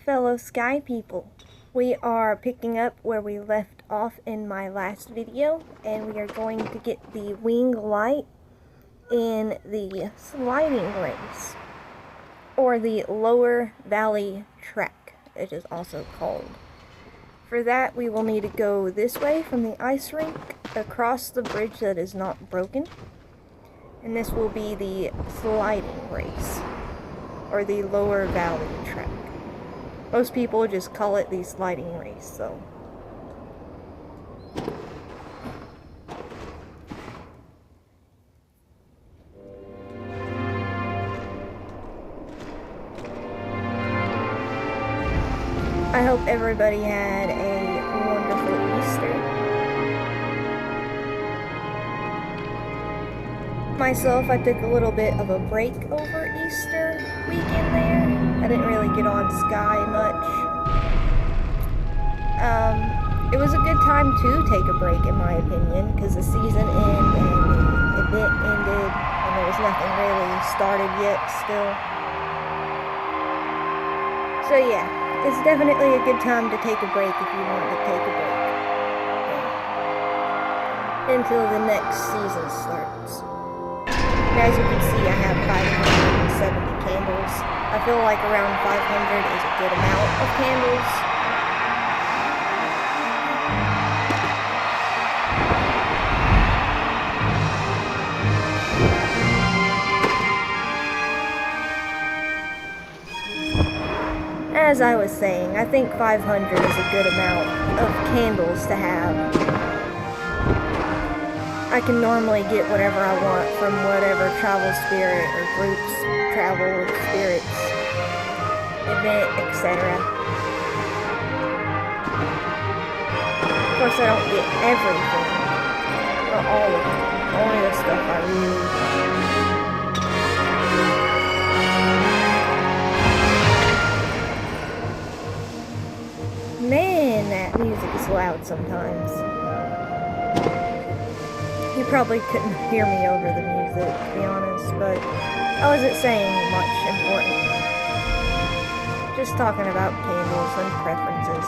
fellow sky people. We are picking up where we left off in my last video, and we are going to get the wing light in the sliding race, or the lower valley track, it is also called. For that, we will need to go this way from the ice rink, across the bridge that is not broken, and this will be the sliding race, or the lower valley track. Most people just call it the sliding race, so. I hope everybody had a wonderful Easter. Myself, I took a little bit of a break over Easter weekend there. I didn't really get on Sky much. It was a good time to take a break, in my opinion, because the season ended and the event ended, and there was nothing really started yet still. So yeah, it's definitely a good time to take a break if you want to take a break. Until the next season starts. As you can see, I have 570 candles. I feel like around 500 is a good amount of candles. As I was saying, I think 500 is a good amount of candles to have. I can normally get whatever I want from whatever travel spirit or groups, travel spirits, event, etc. Of course, I don't get everything, or all of it, only the stuff I really. Man, that music is loud sometimes. You probably couldn't hear me over the music, to be honest, but I wasn't saying much important. Just talking about candles and preferences.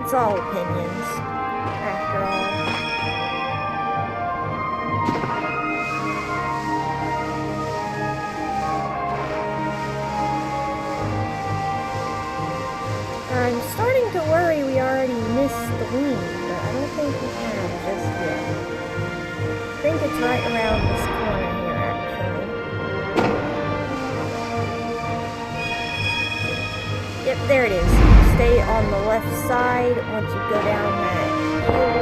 It's all opinions, after all. I'm starting to worry we already missed the wing, but I don't think we have just yet. I think it's right around this corner here, actually. Yep, there it is. You stay on the left side once you go down that hill.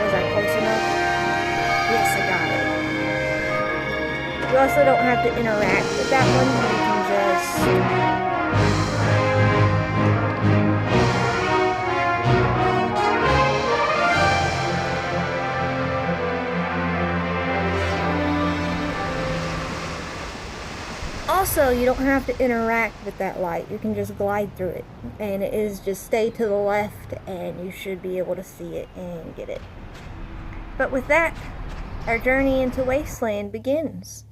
Was I close enough? Yes, I got it. You also don't have to interact with that one. You can just... Also, you don't have to interact with that light. You can just glide through it. And it is just stay to the left and you should be able to see it and get it. But with that, our journey into Wasteland begins.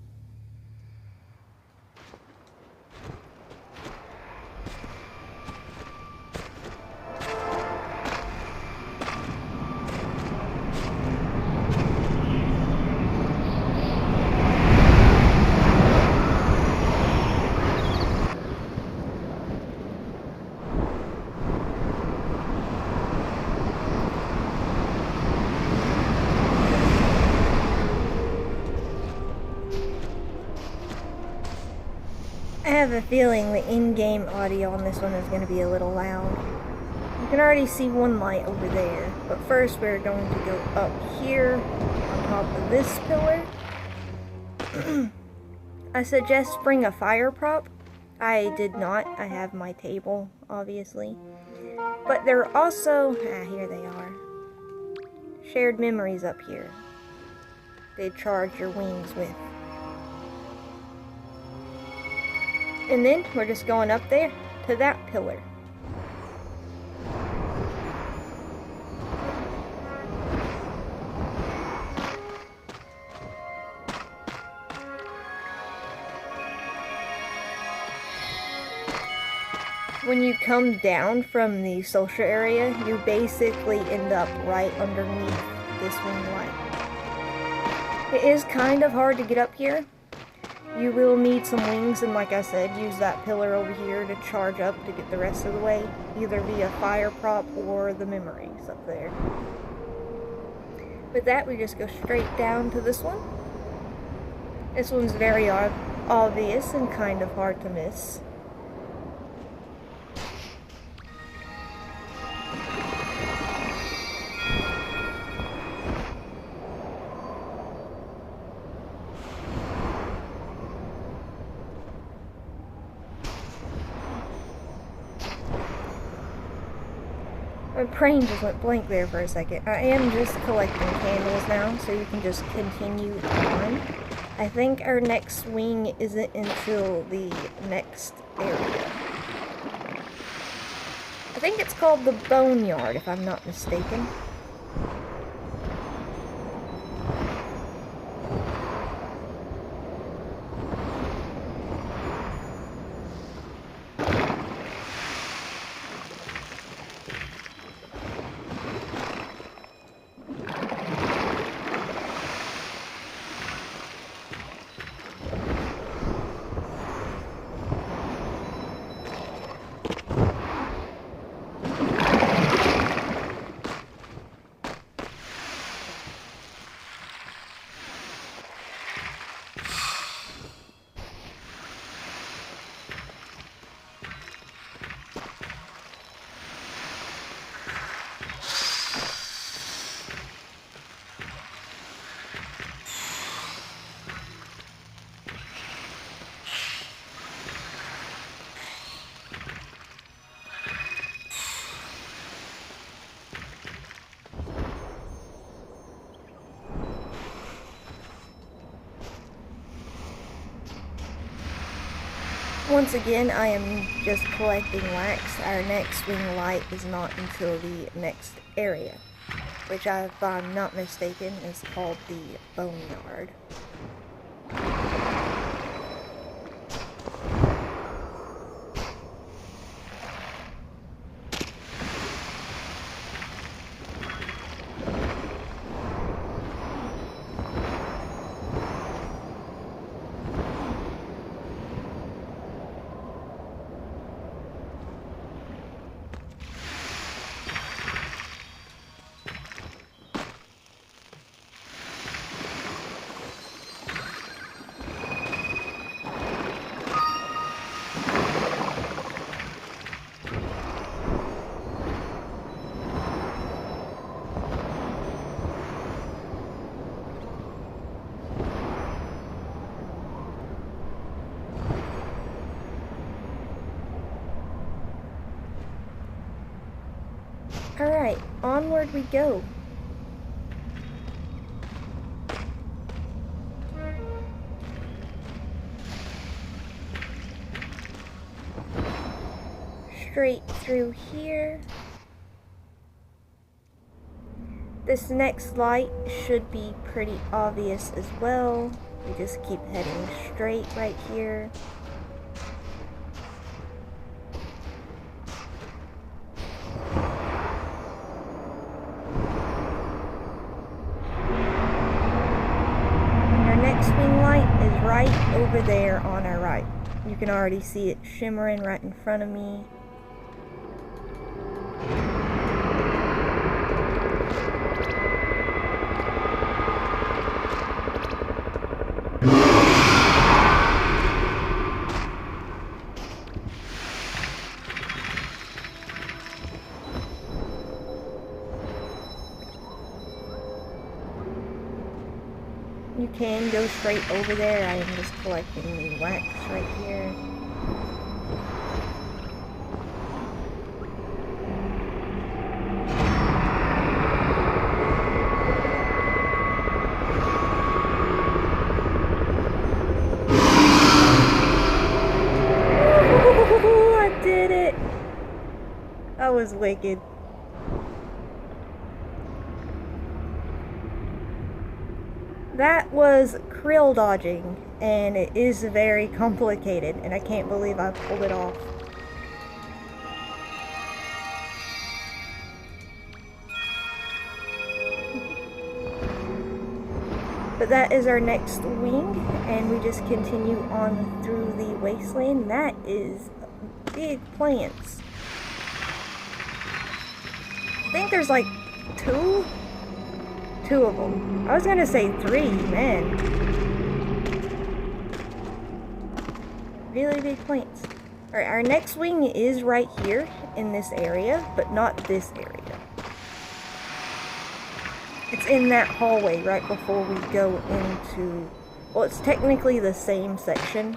I have a feeling the in-game audio on this one is going to be a little loud. You can already see one light over there, but first we're going to go up here on top of this pillar. I suggest bring a fire prop. I did not. I have my table, obviously. But there are also, here they are. Shared memories up here. They charge your wings with. And then we're just going up there to that pillar. when you come down from the social area, you basically end up right underneath this wing light. It is kind of hard to get up here. You will need some wings, and like I said, use that pillar over here to charge up to get the rest of the way, either via fire prop or the memories up there. With that, we just go straight down to this one. This one's very obvious and kind of hard to miss. My brain just went blank there for a second. I am just collecting candles now, so you can just continue on. I think our next wing isn't until the next area. I think it's called the Boneyard, if I'm not mistaken. Once again, I am just collecting wax. Our next wing light is not until the next area, which, if I'm not mistaken, is called the Boneyard. Alright, onward we go. Straight through here. This next light should be pretty obvious as well. We just keep heading straight right here. Right over there on our right. You can already see it shimmering right in front of me. You can go straight over there. I am just collecting the wax right here. Ooh, I did it! That was wicked. That was krill dodging, and it is very complicated, and I can't believe I pulled it off. that is our next wing, and we just continue on through the wasteland. That is big plants. I think there's like two of them. I was gonna say 3, man. Really big plants. Alright, our next wing is right here in this area, but not this area. It's in that hallway right before we go into... Well, it's technically the same section,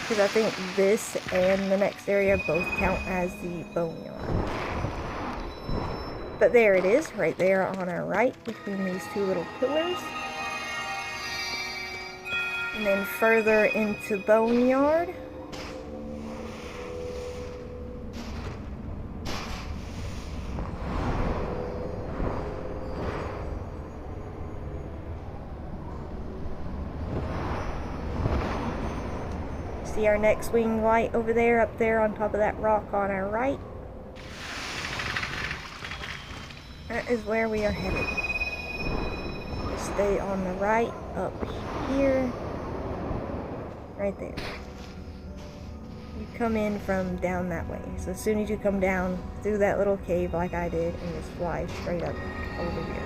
because I think this and the next area both count as the boneyard. But there it is, right there on our right, between these 2 little pillars. And then further into boneyard. See our next wing light over there, up there on top of that rock on our right. That is where we are headed. Stay on the right, up here, right there. You come in from down that way. So as soon as you come down through that little cave like I did, and just fly straight up over here.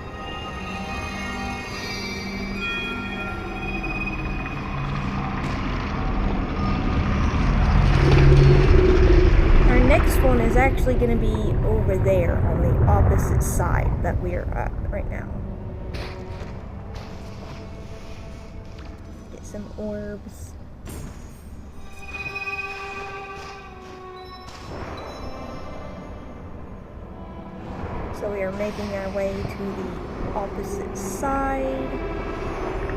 Next one is actually going to be over there on the opposite side that we are at right now. Get some orbs. So we are making our way to the opposite side,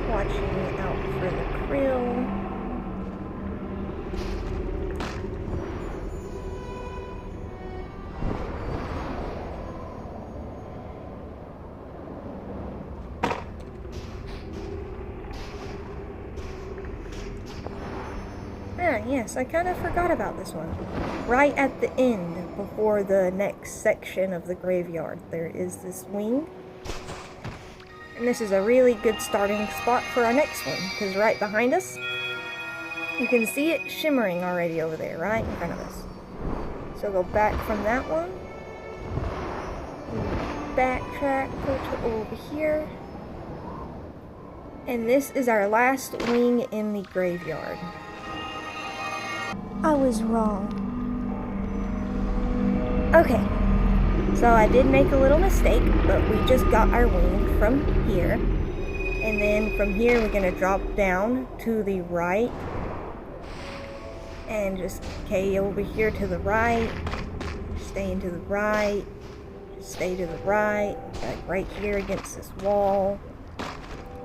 watching out for the krill. Yes, I kind of forgot about this one. Right at the end, before the next section of the graveyard, there is this wing. And this is a really good starting spot for our next one, because right behind us, you can see it shimmering already over there, right in front of us. So go back from that one. Backtrack, go to over here. And this is our last wing in the graveyard. I was wrong. Okay, so I did make a little mistake, but we just got our wing from here. And then from here we're going to drop down to the right. And just over here to the right. Stay into the right. Stay to the right. Like right here against this wall.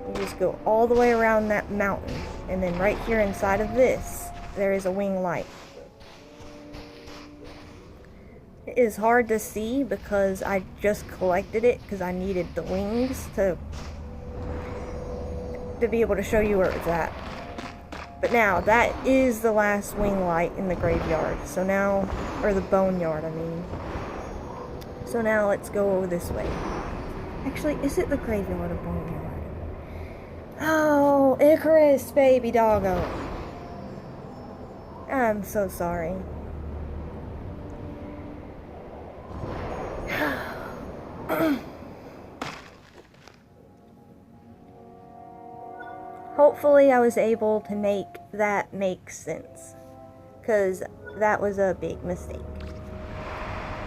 We just go all the way around that mountain. And then right here inside of this, there is a wing light. It is hard to see because I just collected it because I needed the wings to be able to show you where it's at. But now, that is the last wing light in the graveyard. So now, or the boneyard, I mean. So now let's go this way. Actually, is it the graveyard or boneyard? Oh, Icarus, baby doggo. I'm so sorry. Hopefully I was able to make that make sense, because that was a big mistake.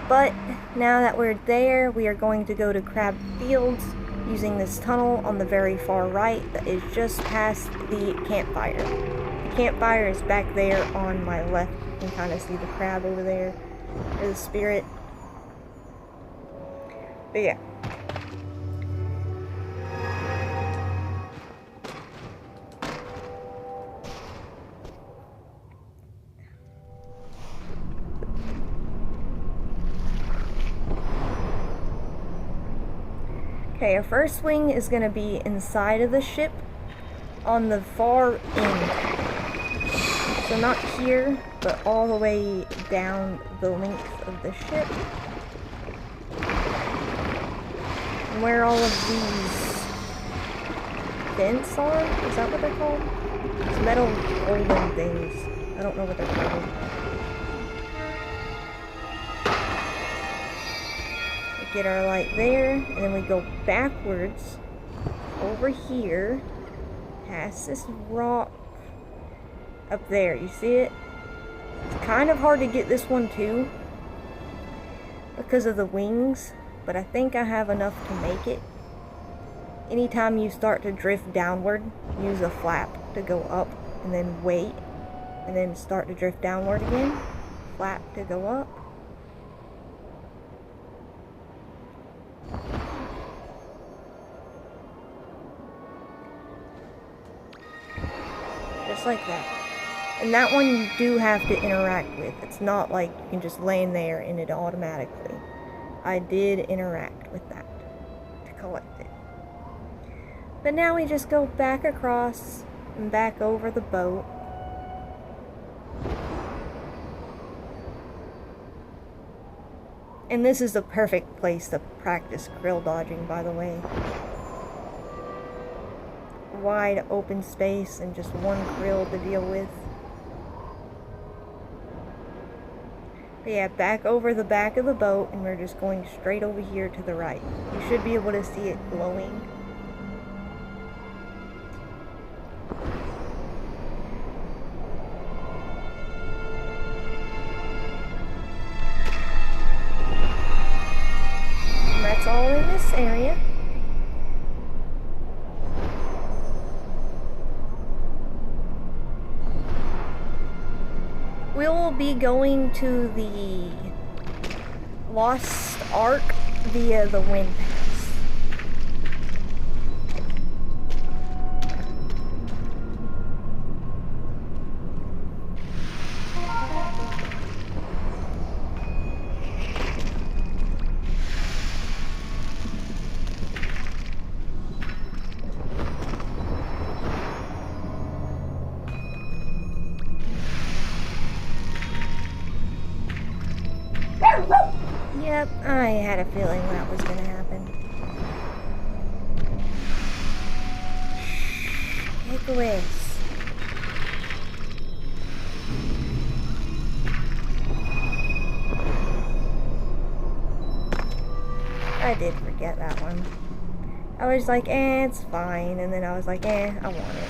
But now that we're there, we are going to go to Crab Fields using this tunnel on the very far right that is just past the campfire. The campfire is back there on my left. You can kind of see the crab over there, or the spirit. But yeah. Okay, our first wing is going to be inside of the ship on the far end. So not here, but all the way down the length of the ship. And where all of these fence on. Is that what they're called? It's metal golden things. I don't know what they're called. We get our light there, and then we go backwards over here, past this rock up there. You see it? It's kind of hard to get this one too because of the wings, but I think I have enough to make it. Anytime you start to drift downward, use a flap to go up, and then wait, and then start to drift downward again. Flap to go up. Just like that. And that one you do have to interact with. It's not like you can just lay in there and it automatically. I did interact with that to collect it. But now we just go back across and back over the boat. And this is the perfect place to practice krill dodging, by the way. Wide open space and just one krill to deal with. But yeah, back over the back of the boat, and we're just going straight over here to the right. You should be able to see it glowing. And that's all in this area. We'll be going to the Lost Ark via the wind pass. Yep, I had a feeling that was going to happen. Take a whiz. I did forget that one. I was like, it's fine, and then I was like, I want it.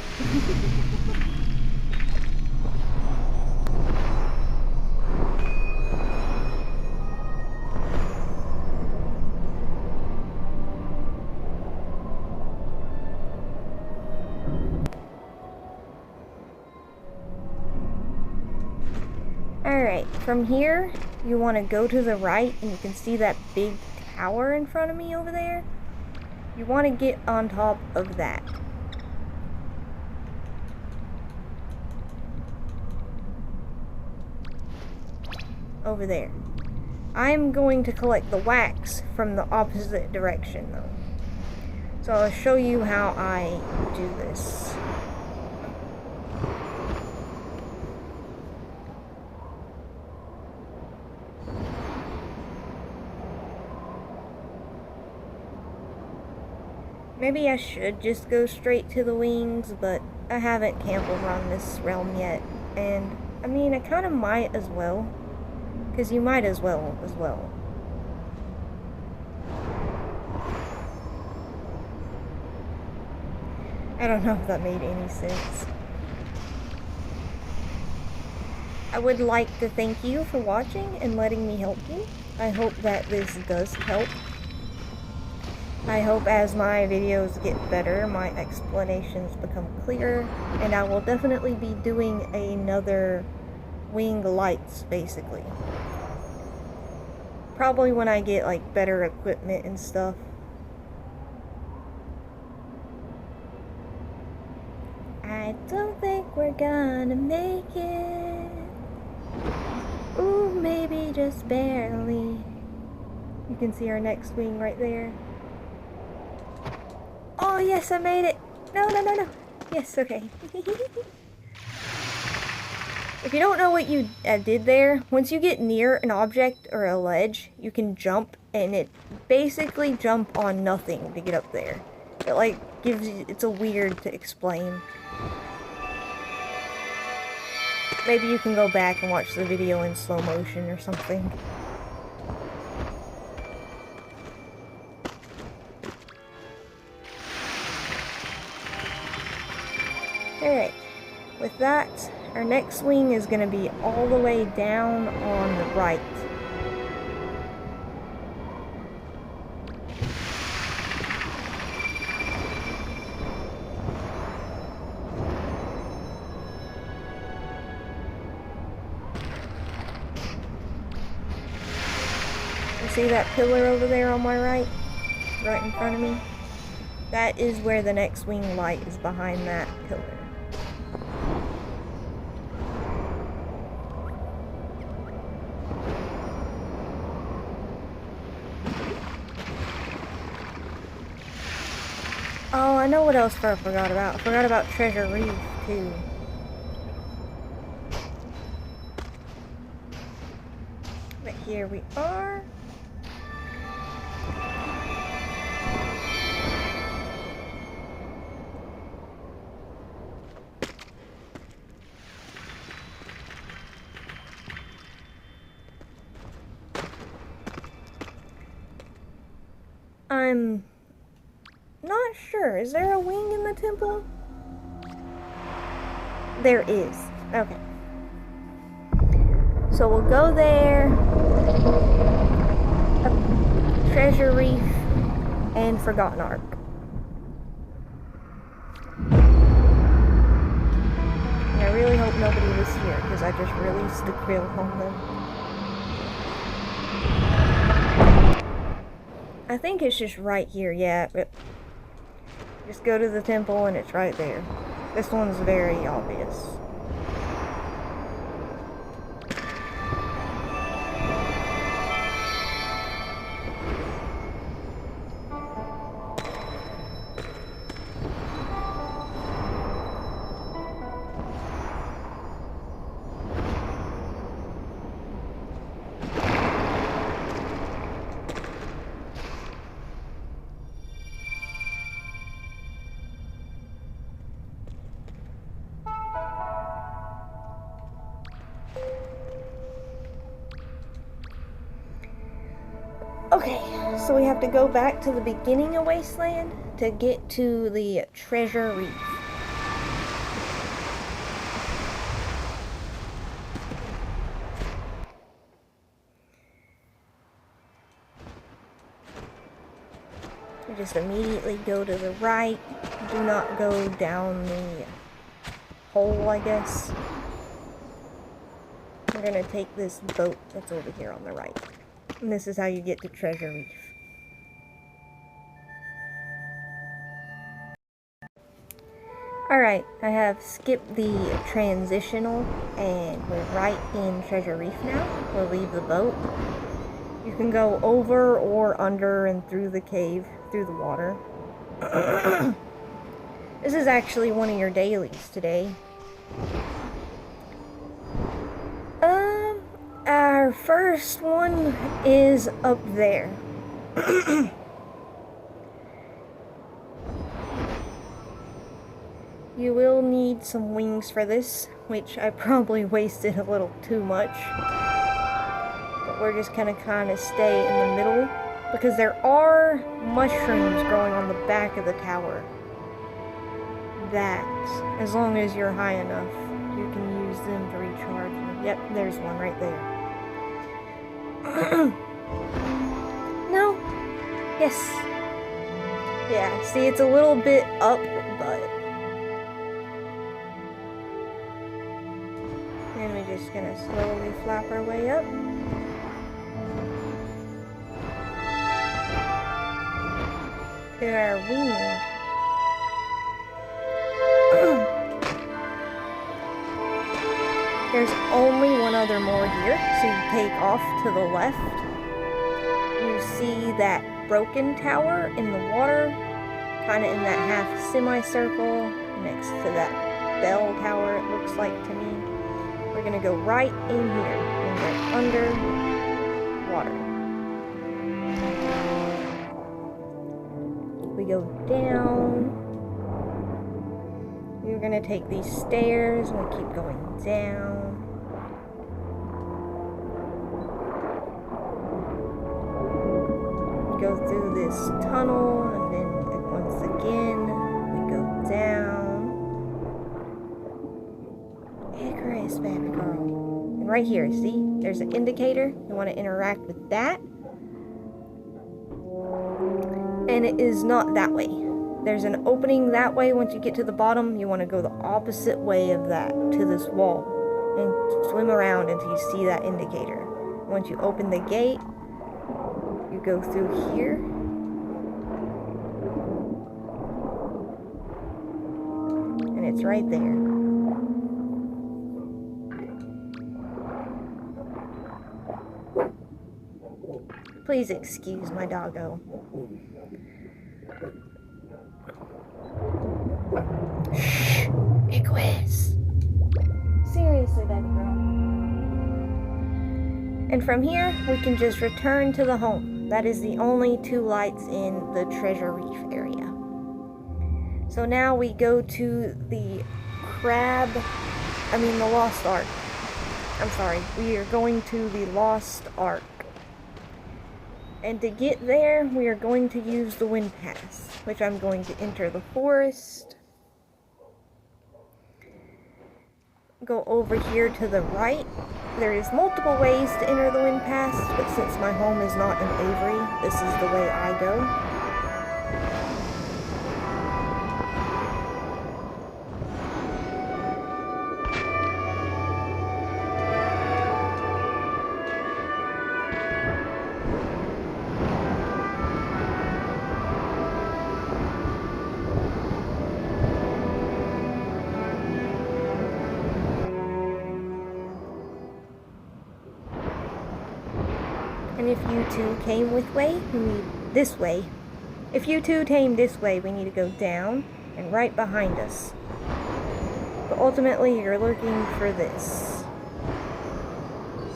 Alright, from here, you want to go to the right, and you can see that big tower in front of me over there. You want to get on top of that. Over there. I'm going to collect the wax from the opposite direction, though. So I'll show you how I do this. Maybe I should just go straight to the wings, but I haven't camped around this realm yet. And, I mean, I kind of might as well. Because you might as well. I don't know if that made any sense. I would like to thank you for watching and letting me help you. I hope that this does help. I hope as my videos get better, my explanations become clearer, and I will definitely be doing another wing lights, basically. Probably when I get, like, better equipment and stuff. I don't think we're gonna make it. Ooh, maybe just barely. You can see our next wing right there. Oh, yes, I made it. No. Yes, okay. If you don't know what you did there, once you get near an object or a ledge, you can jump, and it basically jump on nothing to get up there. It like gives you, it's a weird to explain. Maybe you can go back and watch the video in slow motion or something. Alright, with that, our next wing is going to be all the way down on the right. You see that pillar over there on my right? Right in front of me? That is where the next wing light is, behind that pillar. Oh, I know what else I forgot about. I forgot about Treasure Reef, too. But here we are. I'm not sure. Is there a wing in the temple? There is. Okay. So we'll go there. Treasure Reef and Forgotten Ark. And I really hope nobody was here because I just released the grill on them. I think it's just right here, yeah, but just go to the temple and it's right there. This one's very obvious. Okay, so we have to go back to the beginning of Wasteland to get to the Treasure Reef. We just immediately go to the right. Do not go down the hole, I guess. We're gonna take this boat that's over here on the right. And this is how you get to Treasure Reef. Alright, I have skipped the transitional and we're right in Treasure Reef now. We'll leave the boat. You can go over or under and through the cave, through the water. This is actually one of your dailies today. Our first one is up there. You will need some wings for this, which I probably wasted a little too much. But we're just gonna kind of stay in the middle, because there are mushrooms growing on the back of the tower. That, as long as you're high enough, you can use them to recharge. Yep, there's one right there. No? Yes. Yeah, see, it's a little bit up, but... And we're just gonna slowly flap our way up. To our wing. There's only one other more here, so you take off to the left. You see that broken tower in the water, kind of in that half semicircle next to that bell tower, it looks like to me. We're gonna go right in here and go under water. we go down. We're gonna take these stairs and we keep going down. Go through this tunnel, and then once again we go down. Icarus, baby girl. And right here, see? There's an indicator. You want to interact with that. And it is not that way. There's an opening that way. Once you get to the bottom, you want to go the opposite way of that to this wall and swim around until you see that indicator. Once you open the gate, you go through here. And it's right there. Please excuse my doggo. Shh! Icarus! Seriously, baby girl. And from here, we can just return to the home. That is the only 2 lights in the treasure reef area. So now we go to the the Lost Ark. I'm sorry, we are going to the Lost Ark. And to get there, we are going to use the wind pass, which I'm going to enter the forest. Go over here to the right. There is multiple ways to enter the wind pass, but since my home is not in Avery, this is the way I go. And if you two came this way, if you two came this way, we need to go down and right behind us. But ultimately, you're looking for this.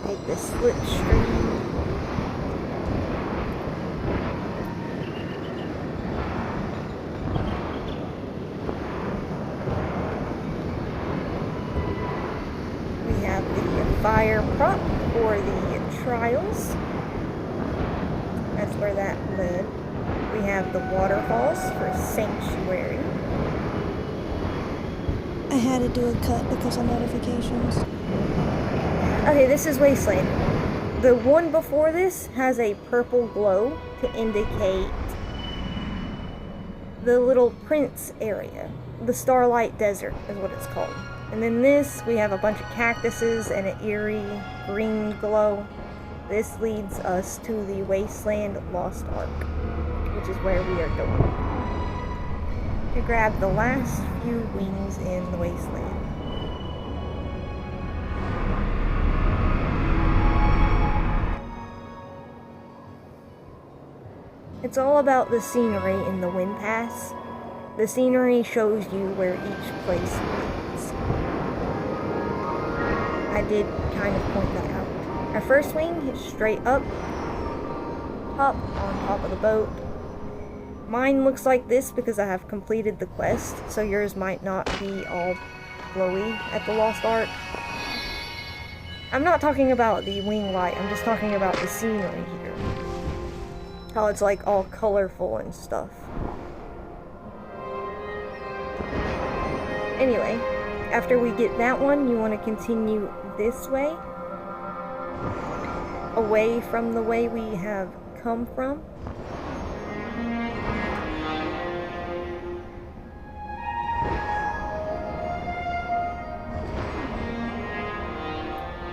Take this slipstream. We have the fire prop for the trials. That's where that led. We have the waterfalls for sanctuary. I had to do a cut because of notifications. Okay, this is Wasteland. The one before this has a purple glow to indicate the little Prince area. The Starlight Desert is what it's called. And then this, we have a bunch of cactuses and an eerie green glow. This leads us to the Wasteland Lost Ark, which is where we are going to grab the last few wings in the Wasteland. It's all about the scenery in the wind pass. The scenery shows you where each place leads. I did kind of point that out. Our first wing is straight up, on top of the boat. Mine looks like this because I have completed the quest, so yours might not be all glowy at the Lost Ark. I'm not talking about the wing light, I'm just talking about the scenery here. How it's like all colorful and stuff. Anyway, after we get that one, you want to continue this way. Away from the way we have come from.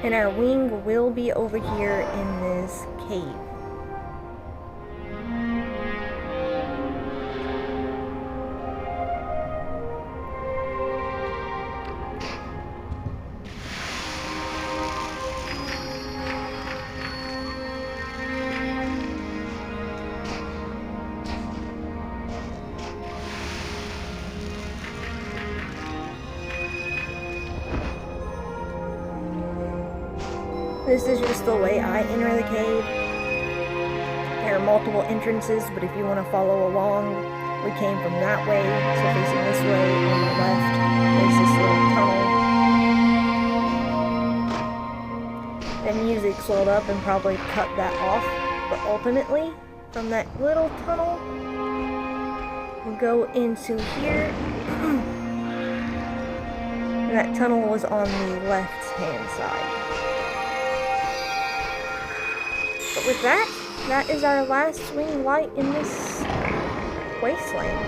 And our wing will be over here in this cave. This is just the way I enter the cave. There are multiple entrances, but if you want to follow along We came from that way, so facing this way on the left, there's this little tunnel. The music slowed up and probably cut that off, but ultimately, from that little tunnel, we'll go into here. And that tunnel was on the left-hand side. But with that, that is our last swing light in this wasteland.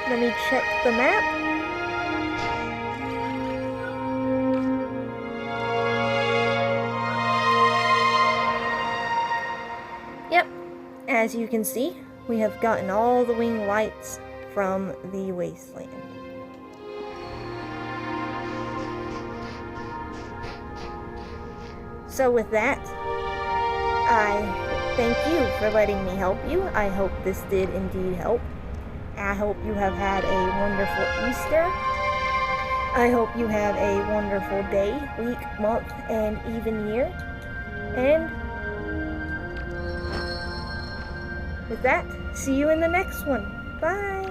Let me check the map. Yep, as you can see, we have gotten all the wing lights from the wasteland. So with that, I thank you for letting me help you. I hope this did indeed help. I hope you have had a wonderful Easter. I hope you have a wonderful day, week, month, and even year. And with that, see you in the next one. Bye!